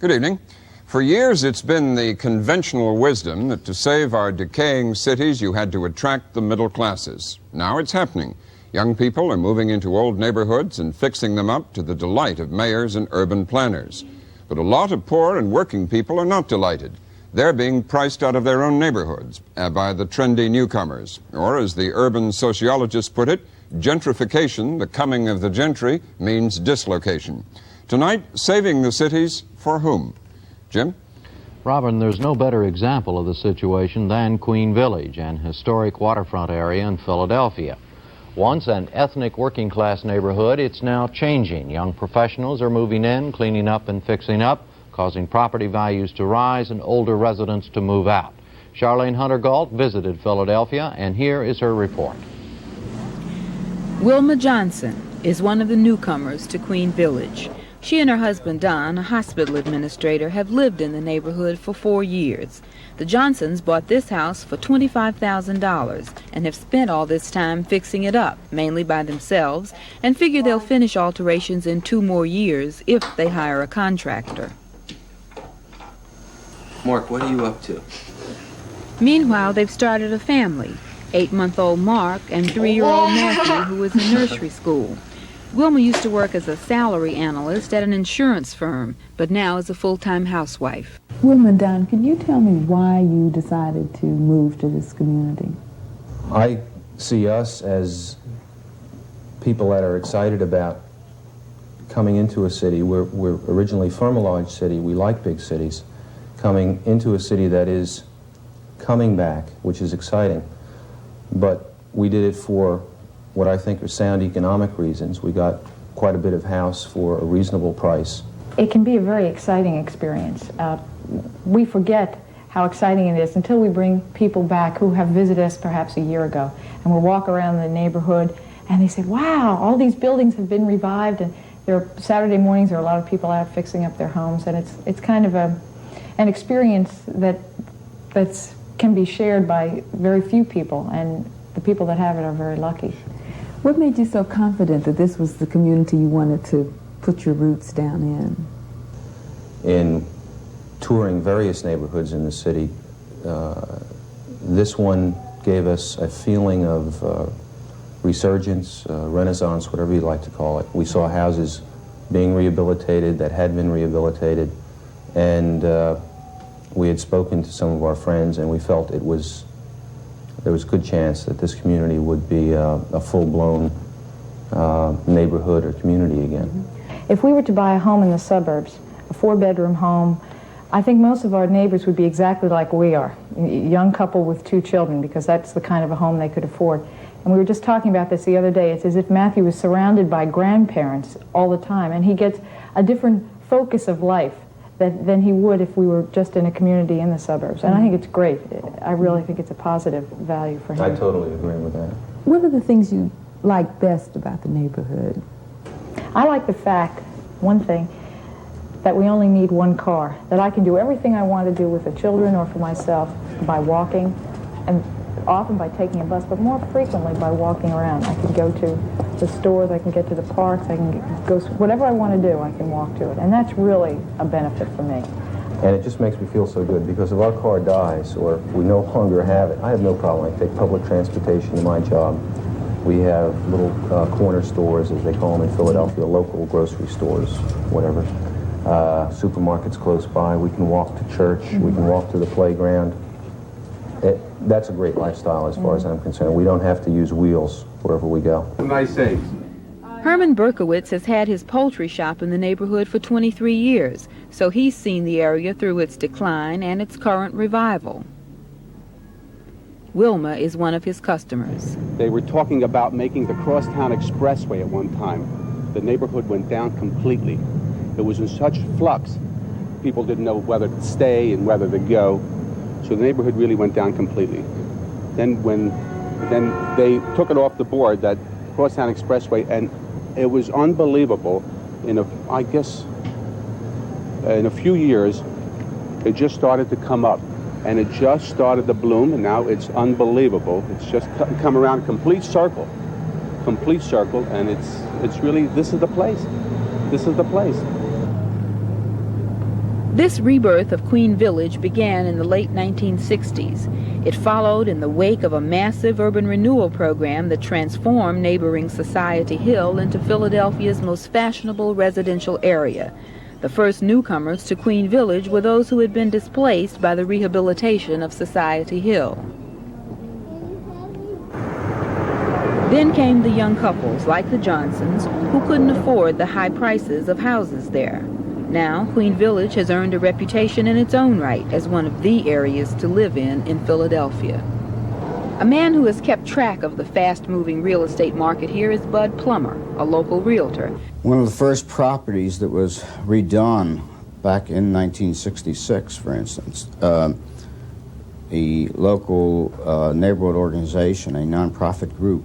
Good evening. For years, it's been the conventional wisdom that to save our decaying cities, you had to attract the middle classes. Now it's happening. Young people are moving into old neighborhoods and fixing them up to the delight of mayors and urban planners. But a lot of poor and working people are not delighted. They're being priced out of their own neighborhoods by the trendy newcomers. Or, as the urban sociologists put it, gentrification, the coming of the gentry, means dislocation. Tonight, saving the cities for whom? Jim? Robin, there's no better example of the situation than Queen Village, an historic waterfront area in Philadelphia. Once an ethnic working-class neighborhood, it's now changing. Young professionals are moving in, cleaning up and fixing up, causing property values to rise and older residents to move out. Charlene Hunter-Gault visited Philadelphia, and here is her report. Wilma Johnson is one of the newcomers to Queen Village. She and her husband, Don, a hospital administrator, have lived in the neighborhood for 4 years. The Johnsons bought this house for $25,000 and have spent all this time fixing it up, mainly by themselves, and figure they'll finish alterations in 2 more years if they hire a contractor. Mark, what are you up to? Meanwhile, they've started a family, 8-month-old Mark and 3-year-old Matthew, who is in nursery school. Wilma used to work as a salary analyst at an insurance firm, but now is a full-time housewife. Wilma and Don, can you tell me why you decided to move to this community? I see us as people that are excited about coming into a city. We're originally from a large city. We like big cities. Coming into a city that is coming back, which is exciting. But we did it for what I think are sound economic reasons. We got quite a bit of house for a reasonable price. It can be a very exciting experience. We forget how exciting it is until we bring people back who have visited us perhaps a year ago, and we'll walk around the neighborhood and they say, wow, all these buildings have been revived, and there are Saturday mornings there are a lot of people out fixing up their homes, and it's kind of an experience that can be shared by very few people, and the people that have it are very lucky. What made you so confident that this was the community you wanted to put your roots down in? In touring various neighborhoods in the city, this one gave us a feeling of resurgence, renaissance, whatever you'd like to call it. We saw houses being rehabilitated that had been rehabilitated, and we had spoken to some of our friends, and we felt there was a good chance that this community would be a full-blown neighborhood or community again. If we were to buy a home in the suburbs, a 4-bedroom home, I think most of our neighbors would be exactly like we are, a young couple with 2 children, because that's the kind of a home they could afford. And we were just talking about this the other day. It's as if Matthew was surrounded by grandparents all the time, and he gets a different focus of life than he would if we were just in a community in the suburbs. And I think it's great. I really think it's a positive value for him. I totally agree with that. What are the things you like best about the neighborhood? I like the fact, one thing, that we only need 1 car, that I can do everything I want to do with the children or for myself by walking, and often by taking a bus, but more frequently by walking around. I can go to the stores, I can get to the parks, I can go, whatever I want to do, I can walk to it. And that's really a benefit for me. And it just makes me feel so good, because if our car dies or we no longer have it, I have no problem. I take public transportation to my job. We have little corner stores, as they call them in Philadelphia, local grocery stores, whatever. Supermarkets close by. We can walk to church. We can walk to the playground. That's a great lifestyle as far as I'm concerned. We don't have to use wheels wherever we go. Nice things. Herman Berkowitz has had his poultry shop in the neighborhood for 23 years, so he's seen the area through its decline and its current revival. Wilma is one of his customers. They were talking about making the Crosstown Expressway at one time. The neighborhood went down completely. It was in such flux, people didn't know whether to stay and whether to go. So the neighborhood really went down completely. Then they took it off the board, that Crosstown Expressway, and it was unbelievable. I guess in a few years, it just started to come up, and it just started to bloom, and now it's unbelievable. It's just come around a complete circle, and it's really, this is the place. This is the place. This rebirth of Queen Village began in the late 1960s. It followed in the wake of a massive urban renewal program that transformed neighboring Society Hill into Philadelphia's most fashionable residential area. The first newcomers to Queen Village were those who had been displaced by the rehabilitation of Society Hill. Then came the young couples, like the Johnsons, who couldn't afford the high prices of houses there. Now, Queen Village has earned a reputation in its own right as one of the areas to live in Philadelphia. A man who has kept track of the fast-moving real estate market here is Bud Plummer, a local realtor. One of the first properties that was redone back in 1966, for instance, the local neighborhood organization, a nonprofit group,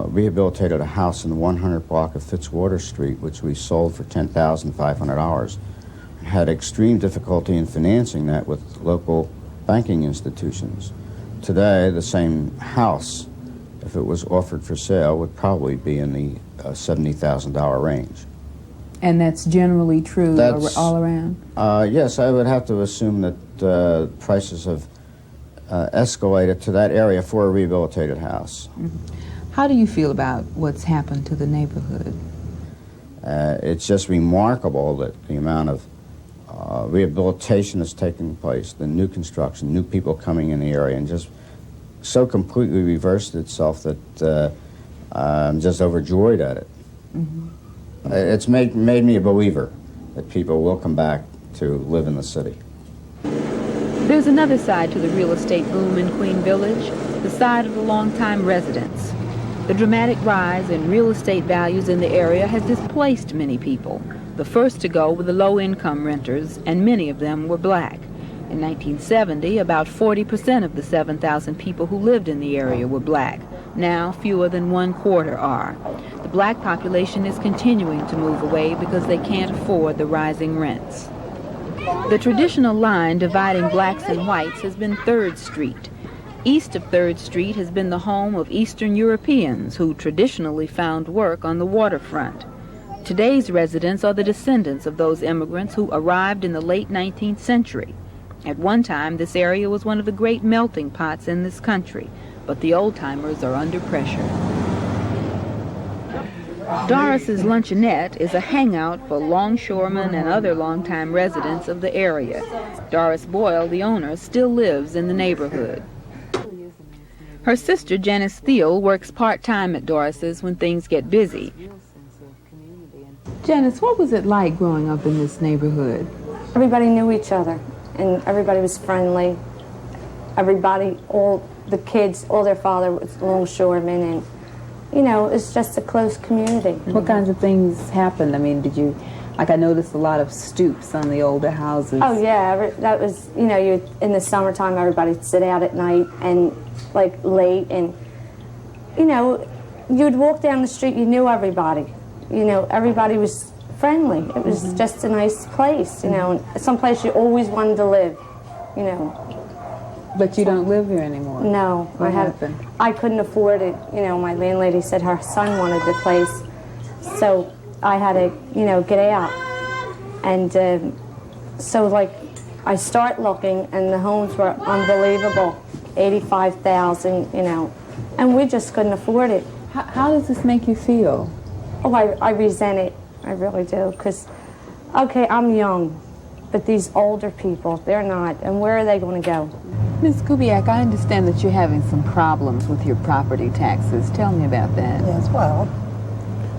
rehabilitated a house in the 100 block of Fitzwater Street, which we sold for $10,500. Had extreme difficulty in financing that with local banking institutions. Today, the same house, if it was offered for sale, would probably be in the $70,000 range. And that's generally true all around? Yes, I would have to assume that prices have escalated to that area for a rehabilitated house. Mm-hmm. How do you feel about what's happened to the neighborhood? It's just remarkable that the amount of rehabilitation that's taking place, the new construction, new people coming in the area, and just so completely reversed itself that I'm just overjoyed at it. Mm-hmm. It's made me a believer that people will come back to live in the city. There's another side to the real estate boom in Queen Village, the side of the longtime residents. The dramatic rise in real estate values in the area has displaced many people. The first to go were the low-income renters, and many of them were black. In 1970, about 40% of the 7,000 people who lived in the area were black. Now, fewer than 1/4 are. The black population is continuing to move away because they can't afford the rising rents. The traditional line dividing blacks and whites has been 3rd Street. East of 3rd Street has been the home of Eastern Europeans who traditionally found work on the waterfront. Today's residents are the descendants of those immigrants who arrived in the late 19th century. At one time, this area was one of the great melting pots in this country, but the old-timers are under pressure. Doris's Luncheonette is a hangout for longshoremen and other longtime residents of the area. Doris Boyle, the owner, still lives in the neighborhood. Her sister, Janice Thiel, works part-time at Doris's when things get busy. Janice, what was it like growing up in this neighborhood? Everybody knew each other, and everybody was friendly. Everybody, all the kids, all their father was longshoremen, and, you know, it's just a close community. What kinds of things happened? I mean, did you, like, I noticed a lot of stoops on the older houses. Oh, yeah, that was, you know, in the summertime, everybody'd sit out at night and, like, late, and, you know, you'd walk down the street, you knew everybody. You know, everybody was friendly. It was just a nice place, you know, someplace you always wanted to live, you know. But you don't live here anymore? No. What happened? I couldn't afford it. You know, my landlady said her son wanted the place, so I had to, you know, get out. And so, like, I start looking, and the homes were unbelievable, $85,000, you know, and we just couldn't afford it. How does this make you feel? Oh, I resent it. I really do, because, okay, I'm young, but these older people, they're not, and where are they going to go? Ms. Kubiak, I understand that you're having some problems with your property taxes. Tell me about that. Yes, well,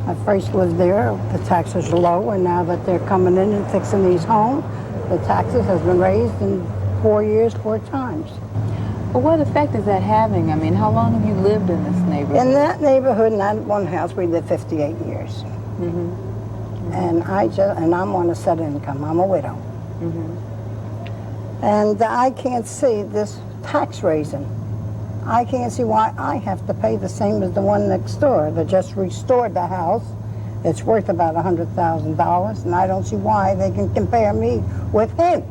I first lived there, the taxes are low, and now that they're coming in and fixing these homes, the taxes has been raised in 4 years, 4 times. Well, what effect is that having? I mean, how long have you lived in this neighborhood? In that neighborhood, in that one house, we lived 58 years. Mm-hmm. And I'm on a set income. I'm a widow. Mm-hmm. And I can't see this tax raising. I can't see why I have to pay the same as the one next door that just restored the house. It's worth about $100,000, and I don't see why they can compare me with him.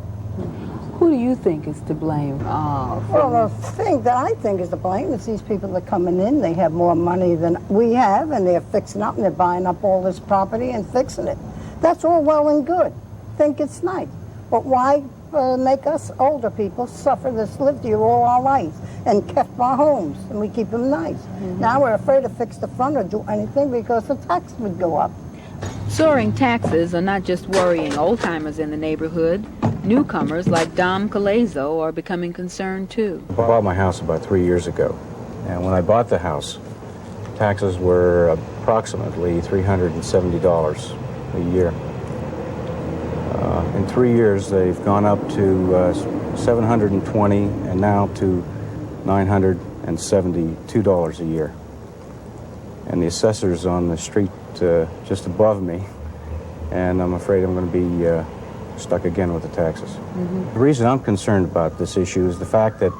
Who do you think is to blame? Well, the thing that I think is to blame is these people that are coming in. They have more money than we have, and they're fixing up, and they're buying up all this property and fixing it. That's all well and good. Think it's nice. But why make us older people suffer that's lived here all our lives and kept our homes, and we keep them nice? Now we're afraid to fix the front or do anything because the tax would go up. Soaring taxes are not just worrying old-timers in the neighborhood. Newcomers like Dom Calazo are becoming concerned too. I bought my house about 3 years ago, and when I bought the house, taxes were approximately $370 a year. In 3 years, they've gone up to $720 and now to $972 a year. And the assessor's on the street just above me, and I'm afraid I'm going to be stuck again with the taxes. The reason I'm concerned about this issue is the fact that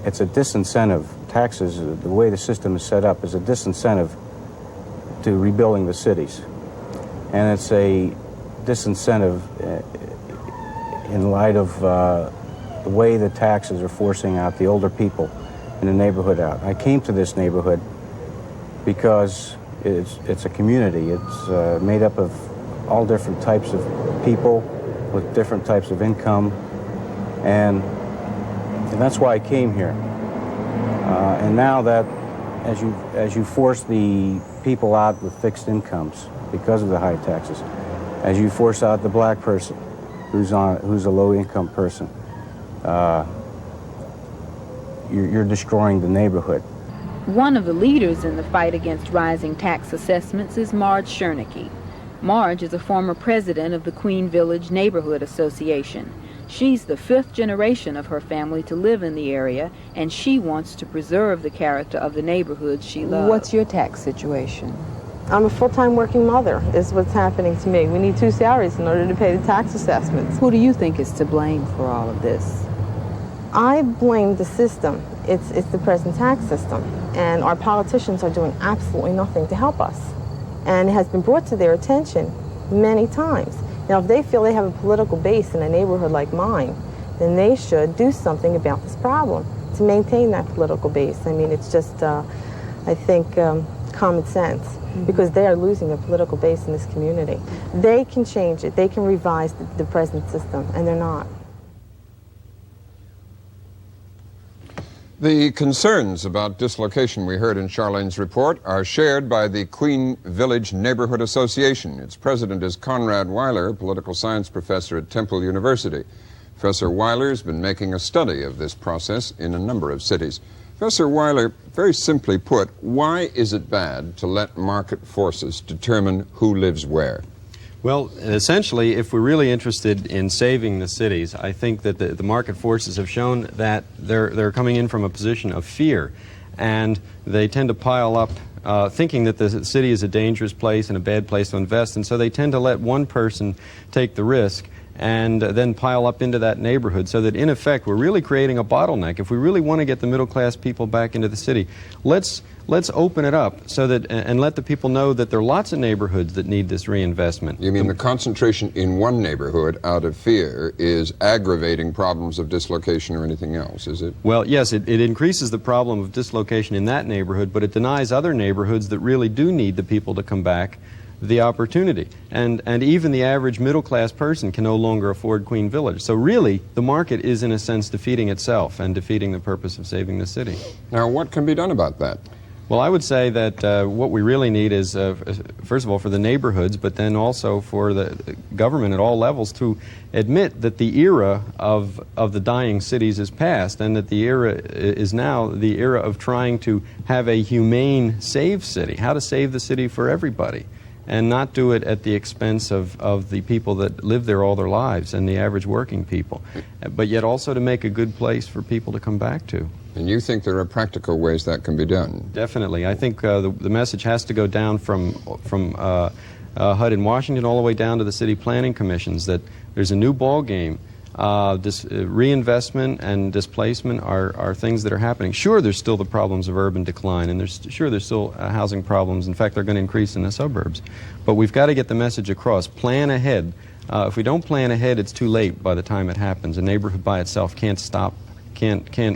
it's a disincentive. Taxes, the way the system is set up, is a disincentive to rebuilding the cities. And it's a disincentive in light of the way the taxes are forcing out the older people in the neighborhood out. I came to this neighborhood because it's a community. It's made up of all different types of people with different types of income, and that's why I came here. And now that as you force the people out with fixed incomes because of the high taxes, as you force out the black person who's a low-income person, you're destroying the neighborhood. One of the leaders in the fight against rising tax assessments is Marge Schernicke. Marge is a former president of the Queen Village Neighborhood Association. She's the 5th generation of her family to live in the area, and she wants to preserve the character of the neighborhood she loves. What's your tax situation? I'm a full-time working mother, is what's happening to me. We need 2 salaries in order to pay the tax assessments. Who do you think is to blame for all of this? I blame the system. It's the present tax system. And our politicians are doing absolutely nothing to help us. And it has been brought to their attention many times. Now, if they feel they have a political base in a neighborhood like mine, then they should do something about this problem to maintain that political base. I mean, it's just, I think, common sense, because they are losing a political base in this community. They can change it. They can revise the present system, and they're not. The concerns about dislocation we heard in Charlene's report are shared by the Queen Village Neighborhood Association. Its president is Conrad Weiler, a political science professor at Temple University. Professor Weiler has been making a study of this process in a number of cities. Professor Weiler, very simply put, why is it bad to let market forces determine who lives where? Well, essentially, if we're really interested in saving the cities, I think that the market forces have shown that they're coming in from a position of fear, and they tend to pile up thinking that the city is a dangerous place and a bad place to invest, and so they tend to let one person take the risk and then pile up into that neighborhood, so that in effect we're really creating a bottleneck. If we really want to get the middle class people back into the city, let's open it up so that and let the people know that there are lots of neighborhoods that need this reinvestment. You mean the concentration in one neighborhood out of fear is aggravating problems of dislocation or anything else, is it? Well, yes, it increases the problem of dislocation in that neighborhood, but it denies other neighborhoods that really do need the people to come back the opportunity. And even the average middle-class person can no longer afford Queen Village. So really, the market is in a sense defeating itself and defeating the purpose of saving the city. Now, what can be done about that? Well, I would say that what we really need is, first of all, for the neighborhoods, but then also for the government at all levels to admit that the era of the dying cities is past, and that the era is now the era of trying to have a humane, save city, how to save the city for everybody, and not do it at the expense of the people that live there all their lives and the average working people, but yet also to make a good place for people to come back to. And you think there are practical ways that can be done? Definitely. I think the message has to go down from HUD in Washington all the way down to the city planning commissions, that there's a new ball game. This reinvestment and displacement are things that are happening. Sure, there's still the problems of urban decline, and there's still housing problems. In fact, they're going to increase in the suburbs. But we've got to get the message across. Plan ahead. If we don't plan ahead, it's too late by the time it happens. A neighborhood by itself can't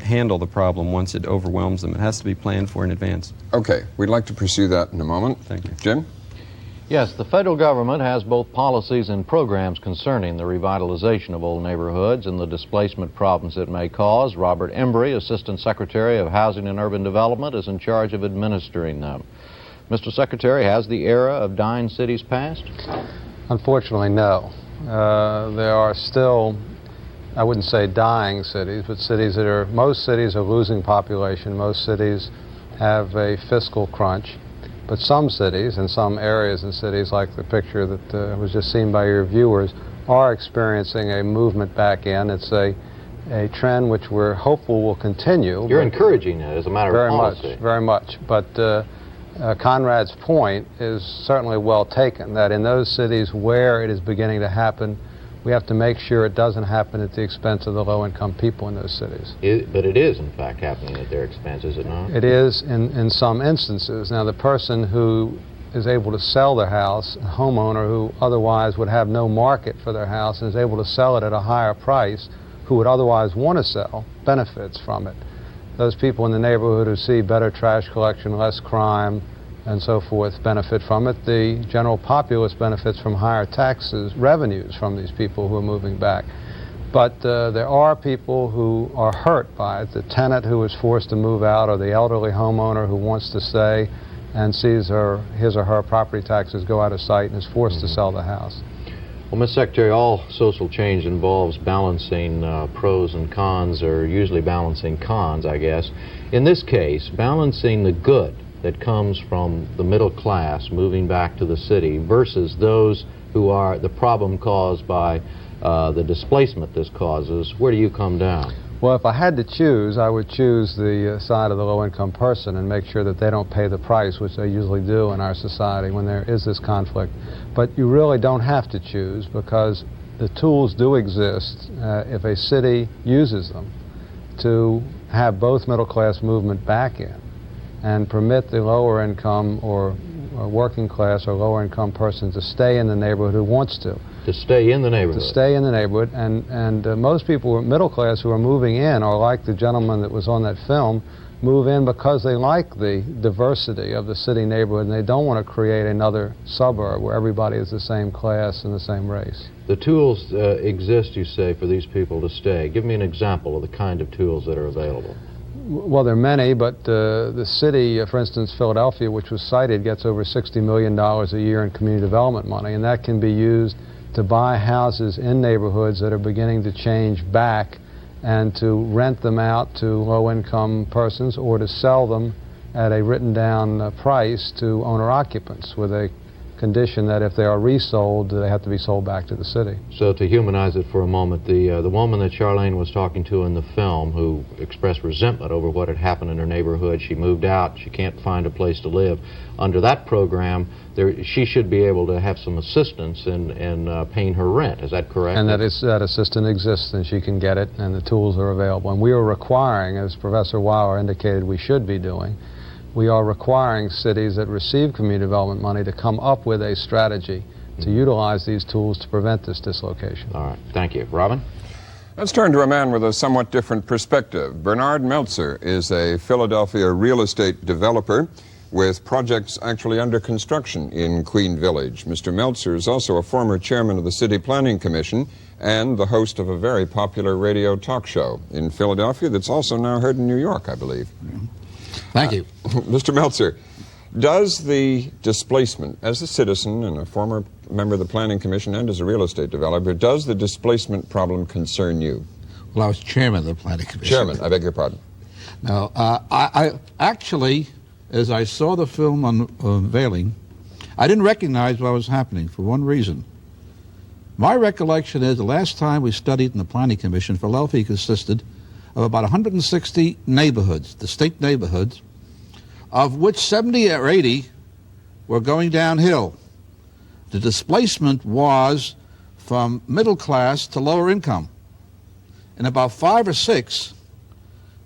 handle the problem once it overwhelms them. It has to be planned for in advance. Okay, we'd like to pursue that in a moment. Thank you. Jim? Yes, the federal government has both policies and programs concerning the revitalization of old neighborhoods and the displacement problems it may cause. Robert Embry, Assistant Secretary of Housing and Urban Development, is in charge of administering them. Mr. Secretary, has the era of dying cities passed? Unfortunately, no. There are still, I wouldn't say dying cities, but cities that are, most cities are losing population. Most cities have a fiscal crunch. But some cities and some areas in cities, like the picture that was just seen by your viewers, are experiencing a movement back in. It's a trend which we're hopeful will continue. You're encouraging it as a matter of policy. Very much. But Conrad's point is certainly well taken, that in those cities where it is beginning to happen, we have to make sure it doesn't happen at the expense of the low-income people in those cities. But it is, in fact, happening at their expense, is it not? It is in some instances. Now, the person who is able to sell their house, a homeowner who otherwise would have no market for their house and is able to sell it at a higher price, who would otherwise want to sell, benefits from it. Those people in the neighborhood who see better trash collection, less crime, and so forth benefit from it. The general populace benefits from higher taxes, revenues from these people who are moving back. But there are people who are hurt by it. The tenant who is forced to move out, or the elderly homeowner who wants to stay and sees his or her property taxes go out of sight and is forced to sell the house. Well, Ms. Secretary, all social change involves balancing pros and cons, or usually balancing cons, I guess. In this case, balancing the good that comes from the middle class moving back to the city versus those who are the problem caused by the displacement this causes, where do you come down? Well, if I had to choose, I would choose the side of the low-income person and make sure that they don't pay the price, which they usually do in our society when there is this conflict. But you really don't have to choose, because the tools do exist if a city uses them to have both middle-class movement back in and permit the lower income or working class or lower income person to stay in the neighborhood who wants to. To stay in the neighborhood. To stay in the neighborhood. And most people who are middle class who are moving in are like the gentleman that was on that film, move in because they like the diversity of the city neighborhood and they don't want to create another suburb where everybody is the same class and the same race. The tools exist, you say, for these people to stay. Give me an example of the kind of tools that are available. Well, there are many, but the city, for instance, Philadelphia, which was cited, gets over $60 million a year in community development money, and that can be used to buy houses in neighborhoods that are beginning to change back and to rent them out to low-income persons or to sell them at a written-down price to owner-occupants with a condition that if they are resold, they have to be sold back to the city. So to humanize it for a moment, the woman that Charlene was talking to in the film, who expressed resentment over what had happened in her neighborhood, she moved out, she can't find a place to live. Under that program, she should be able to have some assistance in paying her rent. Is that correct? And that assistance exists, and she can get it, and the tools are available. And we are requiring, as Professor Weiler indicated we should be doing, we are requiring cities that receive community development money to come up with a strategy to utilize these tools to prevent this dislocation. All right. Thank you. Robin? Let's turn to a man with a somewhat different perspective. Bernard Meltzer is a Philadelphia real estate developer with projects actually under construction in Queen Village. Mr. Meltzer is also a former chairman of the City Planning Commission and the host of a very popular radio talk show in Philadelphia that's also now heard in New York, I believe. Thank you. Mr. Meltzer, does the displacement, as a citizen and a former member of the Planning Commission and as a real estate developer, does the displacement problem concern you? Well, I was chairman of the Planning Commission. Chairman, I beg your pardon. No, I actually, as I saw the film unveiling, I didn't recognize what was happening for one reason. My recollection is the last time we studied in the Planning Commission, Philadelphia consisted of about 160 neighborhoods, distinct neighborhoods, of which 70 or 80 were going downhill. The displacement was from middle class to lower income. In about 5 or 6,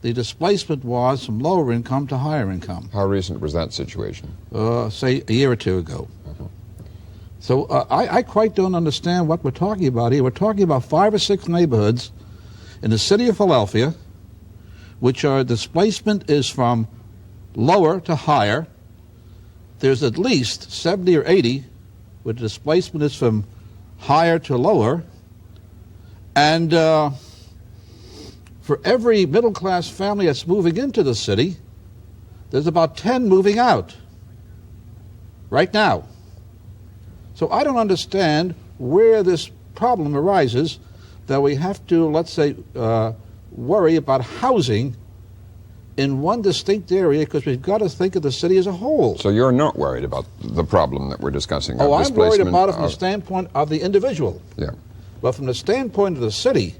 the displacement was from lower income to higher income. How recent was that situation? Say a year or two ago. So I quite don't understand what we're talking about here. We're talking about 5 or 6 neighborhoods in the city of Philadelphia, which our displacement is from lower to higher. There's at least 70 or 80 where the displacement is from higher to lower, and for every middle-class family that's moving into the city, there's about 10 moving out right now. So I don't understand where this problem arises that we have to, let's say, worry about housing in one distinct area, because we've got to think of the city as a whole. So you're not worried about the problem that we're discussing? Oh, I'm worried about it from the standpoint of the individual. Yeah. But from the standpoint of the city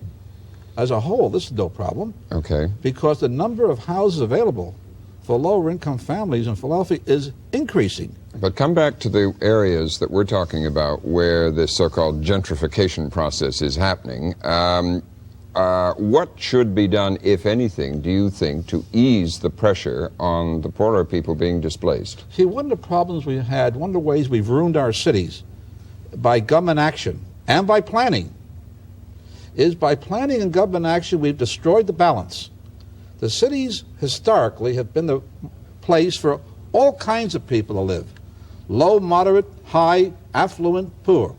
as a whole, this is no problem. Okay. Because the number of houses available for lower income families in Philadelphia is increasing. But come back to the areas that we're talking about where this so-called gentrification process is happening. What should be done, if anything, do you think, to ease the pressure on the poorer people being displaced? See, one of the problems we've had, one of the ways we've ruined our cities by government action and by planning, is by planning and government action we've destroyed the balance. The cities historically have been the place for all kinds of people to live. Low, moderate, high, affluent, poor.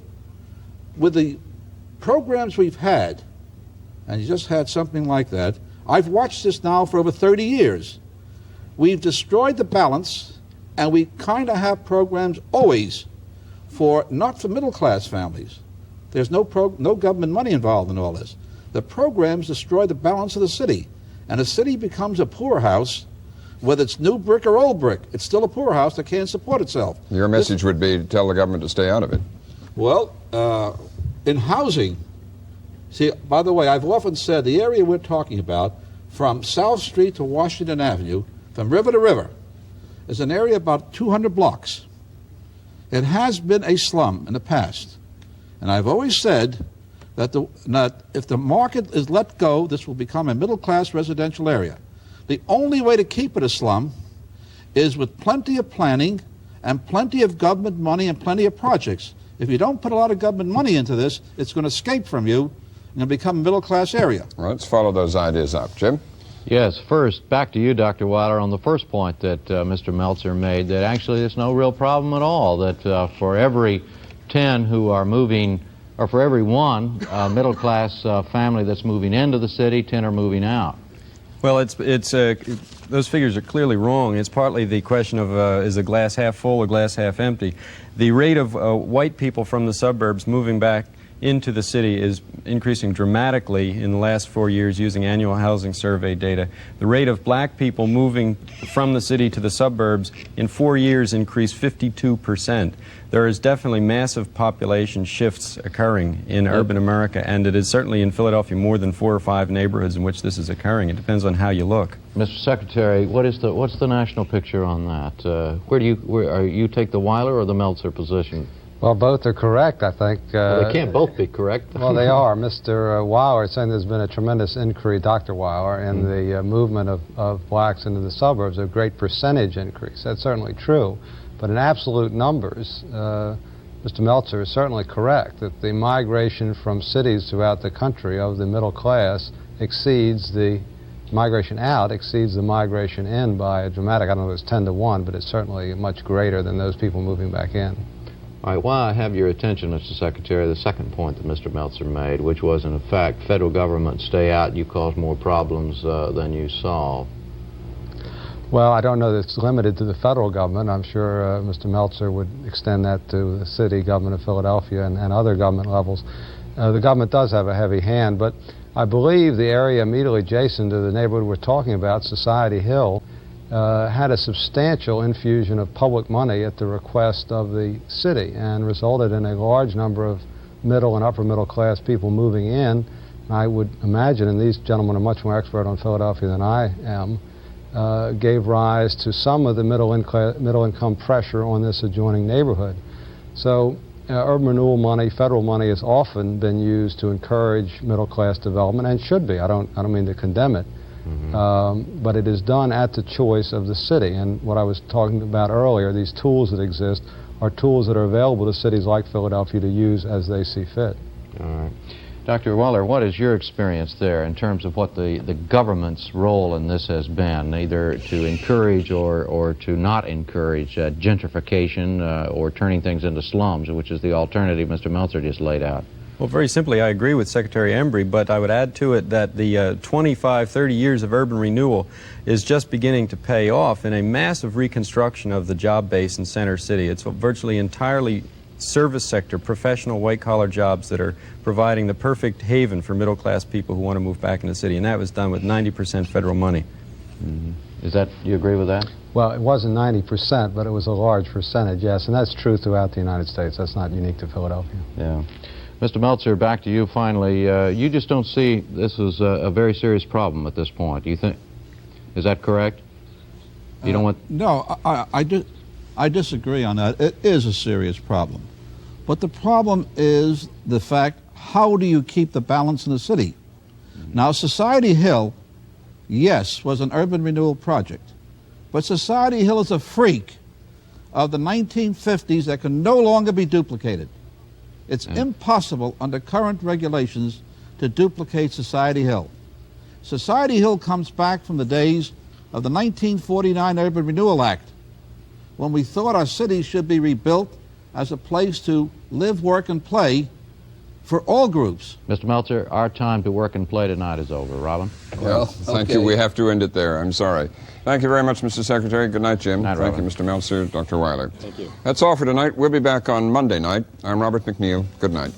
With the programs we've had, and you just had something like that, I've watched this now for over 30 years. We've destroyed the balance, and we kind of have programs always for, not for middle class families. There's no government money involved in all this. The programs destroy the balance of the city, and a city becomes a poorhouse. Whether it's new brick or old brick, it's still a poorhouse that can't support itself. Your message would be to tell the government to stay out of it. Well, in housing, see, by the way, I've often said the area we're talking about, from South Street to Washington Avenue, from river to river, is an area about 200 blocks. It has been a slum in the past. And I've always said that if the market is let go, this will become a middle-class residential area. The only way to keep it a slum is with plenty of planning and plenty of government money and plenty of projects. If you don't put a lot of government money into this, it's going to escape from you and become a middle-class area. Well, let's follow those ideas up. Jim? Yes, first, back to you, Dr. Weiler, on the first point that Mr. Meltzer made, that actually there's no real problem at all, that for every 10 who are moving, or for every one middle-class family that's moving into the city, 10 are moving out. Well, those figures are clearly wrong. It's partly the question of is the glass half full or glass half empty. The rate of white people from the suburbs moving back into the city is increasing dramatically in the last 4 years using annual housing survey data. The rate of black people moving from the city to the suburbs in 4 years increased 52%. There is definitely massive population shifts occurring in urban America, and it is certainly in Philadelphia more than 4 or 5 neighborhoods in which this is occurring. It depends on how you look. Mr. Secretary, what's the national picture on that? Where you take the Weiler or the Meltzer position? Well, both are correct, I think. Well, they can't both be correct. Well, they are. Mr. Weiler is saying there's been a tremendous increase, Dr. Weiler, in the movement of blacks into the suburbs, a great percentage increase. That's certainly true. But in absolute numbers, Mr. Meltzer is certainly correct that the migration from cities throughout the country of the middle class exceeds the migration out, exceeds the migration in by a dramatic, I don't know if it's 10 to 1, but it's certainly much greater than those people moving back in. All right, while I have your attention, Mr. Secretary, the second point that Mr. Meltzer made, which was, in effect, federal government stay out, you cause more problems than you solve. Well, I don't know that it's limited to the federal government. I'm sure Mr. Meltzer would extend that to the city government of Philadelphia and other government levels. The government does have a heavy hand, but I believe the area immediately adjacent to the neighborhood we're talking about, Society Hill, had a substantial infusion of public money at the request of the city and resulted in a large number of middle and upper middle class people moving in. I would imagine, and these gentlemen are much more expert on Philadelphia than I am, gave rise to some of the middle income pressure on this adjoining neighborhood. So urban renewal money, federal money, has often been used to encourage middle class development, and should be. I don't mean to condemn it. But it is done at the choice of the city, and what I was talking about earlier, these tools that exist are tools that are available to cities like Philadelphia to use as they see fit. All right. Dr. Weller, what is your experience there in terms of what the government's role in this has been, either to encourage or to not encourage gentrification or turning things into slums, which is the alternative Mr. Meltzer just laid out? Well, very simply, I agree with Secretary Embry, but I would add to it that the 25, 30 years of urban renewal is just beginning to pay off in a massive reconstruction of the job base in Center City. It's virtually entirely service sector, professional white-collar jobs that are providing the perfect haven for middle-class people who want to move back into the city, and that was done with 90% federal money. Mm-hmm. Is that, do you agree with that? Well, it wasn't 90%, but it was a large percentage, yes, and that's true throughout the United States. That's not unique to Philadelphia. Yeah. Mr. Meltzer, back to you finally. You just don't see this as a very serious problem at this point. Do you think? Is that correct? You don't want? No, I disagree on that. It is a serious problem. But the problem is the fact, how do you keep the balance in the city? Now, Society Hill, yes, was an urban renewal project. But Society Hill is a freak of the 1950s that can no longer be duplicated. It's impossible under current regulations to duplicate Society Hill. Society Hill comes back from the days of the 1949 Urban Renewal Act, when we thought our cities should be rebuilt as a place to live, work, and play for all groups. Mr. Meltzer, our time to work and play tonight is over. Robin? Well, thank you. We have to end it there. I'm sorry. Thank you very much, Mr. Secretary. Good night, Jim. Night, thank Robin. you, Mr. Meltzer, Dr. Weiler. Thank you. That's all for tonight. We'll be back on Monday night. I'm Robert McNeil. Good night.